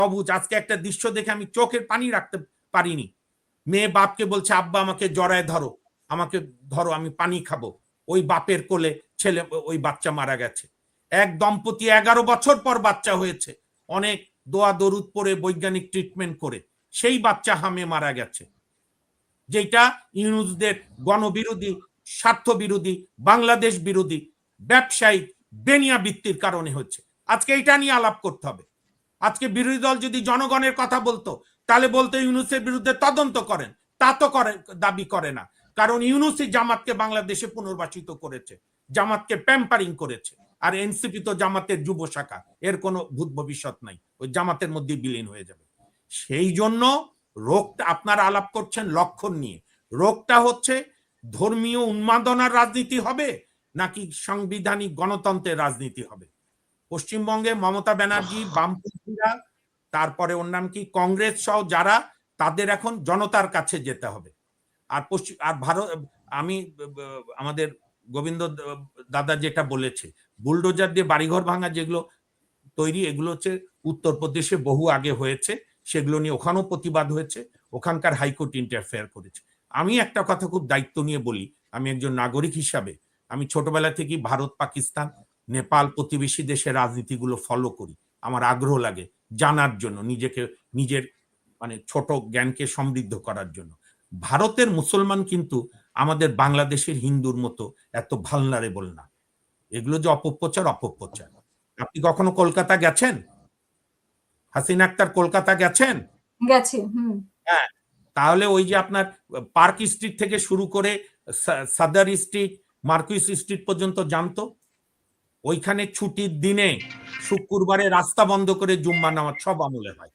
সবুজ। আজকে একটা দৃশ্য দেখে আমি চোখের পানি রাখতে পারিনি। মেয়ে বাপকে বলছে, আব্বা আমাকে জড়ায় ধরো, আমাকে ধরো, আমি পানি খাবো। ওই বাপের কোলে ছেলে, ওই বাচ্চা মারা গেছে। এক দম্পতি 11 বছর পর বাচ্চা হয়েছে, অনেক দোয়া দরুদ পরে বৈজ্ঞানিক ট্রিটমেন্ট করে সেই বাচ্চা হামে মারা গেছে, যেটা ইউনুসদের গণবিরোধী, স্বার্থ বিরোধী, বাংলাদেশ বিরোধী, ব্যবসায়িক বেনিয়াবৃত্তির কারণে হচ্ছে। আজকে এটা নিয়ে আলাপ করতে হবে। আজকে বিরোধী দল যদি জনগণের কথা বলতো, তাহলে বলতো ইউনুসের বিরুদ্ধে তদন্ত করেন। তা তো দাবি করে না, কারণ ইউনুসই জামাতকে বাংলাদেশে পুনর্বাসিত করেছে, জামাতকে প্যাম্পারিং করেছে। আর এনসিপি তো জামাতের যুব শাখা, এর কোনো ভূত ভবিষ্যৎ নাই, ওই জামাতের মধ্যে বিলীন হয়ে যাবে। সেই জন্য রোগটা, আপনারা আলাপ করছেন লক্ষণ নিয়ে, রোগটা হচ্ছে ধর্মীয় উন্মাদনার রাজনীতি হবে নাকি সাংবিধানিক গণতন্ত্রের রাজনীতি হবে। পশ্চিমবঙ্গে মমতা ব্যানার্জি, বামপন্থীরা, তারপরে ওর নাম কি, কংগ্রেস সহ যারা, তাদের এখন জনতার কাছে যেতে হবে। আর ভারত, আমি আমাদের গোবিন্দ দাদা যেটা বলেছে, বুলডোজার দিয়ে বাড়িঘর ভাঙা যেগুলো তৈরি, এগুলো হচ্ছে উত্তরপ্রদেশে বহু আগে হয়েছে, সেগুলো নিয়ে ওখানেও প্রতিবাদ হয়েছে, ওখানকার হাইকোর্ট ইন্টারফেয়ার করেছে। আমি একটা কথা খুব দায়িত্ব নিয়ে বলি, আমি একজন নাগরিক হিসাবে আমি ছোটবেলা থেকেই ভারত, পাকিস্তান, নেপাল প্রতিবেশী দেশের রাজনীতিগুলো ফলো করি। আমার আগ্রহ লাগে জানার জন্য, নিজের মানে ছোট জ্ঞানকে সমৃদ্ধ করার জন্য। ভারতের মুসলমান কিন্তু আমাদের বাংলাদেশের হিন্দুর মতো এত ভালনারেবল না। এগুলো যে অপপ্রচার, অপপ্রচার। আপনি কখনো কলকাতা গেছেন? হাসিনা আক্তার কলকাতা গেছেন? গেছি। হ্যাঁ, তাহলে ওই যে আপনার পার্ক স্ট্রিট থেকে শুরু করে সাদার স্ট্রিট, মার্কুইস স্ট্রিট পর্যন্ত জানতো, ওইখানে ছুটির দিনে শুক্রবারে রাস্তা বন্ধ করে জুম্মা নামাজ সব আমলে হয়।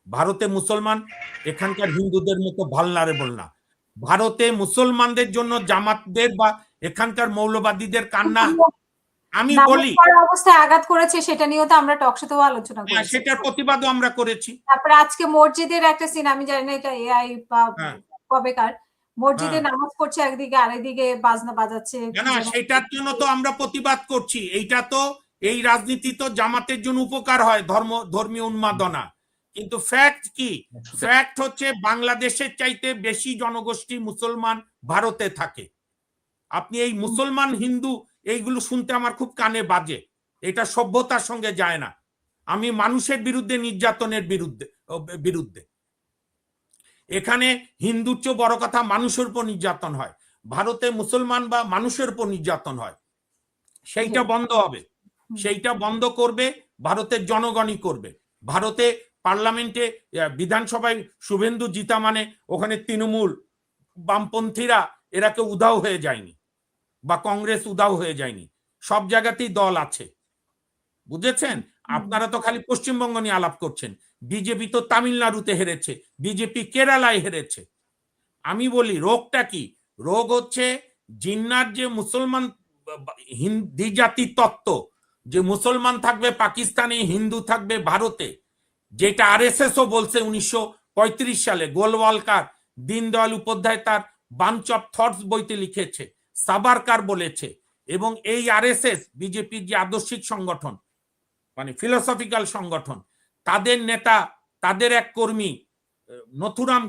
ভারতে মুসলমান এখানকার হিন্দুদের মতো ভালনারেবল না। ভারতে মুসলমানদের জন্য জামাতদের বা এখানকার মৌলবাদীদের কান্না, আমি বলি অবস্থায় আঘাত করেছে, সেটা নিয়েও তো আমরা টক শোতেও আলোচনা করেছি, সেটার প্রতিবাদও আমরা করেছি। তারপরে আজকে মসজিদের একটা সিন, আমি জানি না এটা এআই বা কবেকার, মসজিদে নামাজ পড়ছে একদিকে, আরেকদিকে বাজনা বাজাচ্ছে। না, সেটার জন্য তো আমরা প্রতিবাদ করছি। এইটা তো, এই রাজনীতি তো জামাতের জন্য উপকার হয়, ধর্মীয় উন্মাদনা। কিন্তু ফ্যাক্ট কি? ফ্যাক্ট হচ্ছে বাংলাদেশের চাইতে বেশি জনগোষ্ঠী মুসলমান ভারতে থাকে। আপনি এই মুসলমান হিন্দু এইগুলো শুনতে আমার খুব কানে বাজে, এটা সভ্যতার সঙ্গে যায় না। আমি মানুষের বিরুদ্ধে নির্যাতনের বিরুদ্ধে। এখানে হিন্দুর চেয়ে বড় কথা মানুষের উপর নির্যাতন হয়, ভারতে মুসলমান বা মানুষের উপর নির্যাতন হয়। সেইটা বন্ধ হবে, সেইটা বন্ধ করবে ভারতের জনগণই করবে। ভারতে পার্লামেন্টে, বিধানসভায় শুভেন্দু জিতা মানে ওখানে তৃণমূল, বামপন্থীরা এরা কেউ উধাও হয়ে যায়নি, বা কংগ্রেস উধাও হয়ে যায়নি, সব জায়গাতেই দল আছে, বুঝেছেন? আপনারা তো খালি পশ্চিমবঙ্গ নিয়ে আলাপ করছেন। বিজেপি তো তামিলনাড়ুতে হেরেছে, বিজেপি কেরালায় হেরেছে। আমি বলি রোগটা কি? রোগ হচ্ছে জিন্নার যে মুসলমান হিন্দি জাতি তত্ত্ব, যে মুসলমান থাকবে পাকিস্তানে, হিন্দু থাকবে ভারতে, যেটা আরএসএস ও বলছে 1935 সালে। গোলওয়ালকার, দীনদয়াল উপাধ্যায় তার বাঞ্চ অফ থটস বইতে লিখেছে, সাবারকার বলেছে। এবং এই আরএসএস বিজেপির যে আদর্শিক সংগঠন, মানে ফিলোসফিক্যাল সংগঠন, তাদের নেতা, তাদের এক কর্মী নথুরাম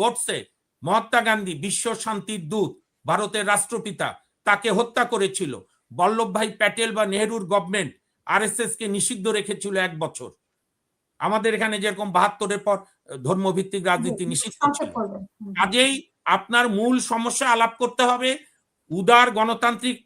গডসে, মহাত্মা গান্ধী বিশ্ব শান্তির দূত, ভারতের রাষ্ট্রপিতা, তাকে হত্যা করেছিল। বল্লভভাই প্যাটেল বা নেহরুর গভর্নমেন্ট আরএসএস কে নিষিদ্ধ রেখেছিল 1 বছর। আমাদের এখানে যেরকম 72-এর পর ধর্মভিত্তিক রাজনীতি নিষিদ্ধ ছিল। কাজেই আপনার মূল সমস্যা আলাপ করতে হবে উদার গণতান্ত্রিক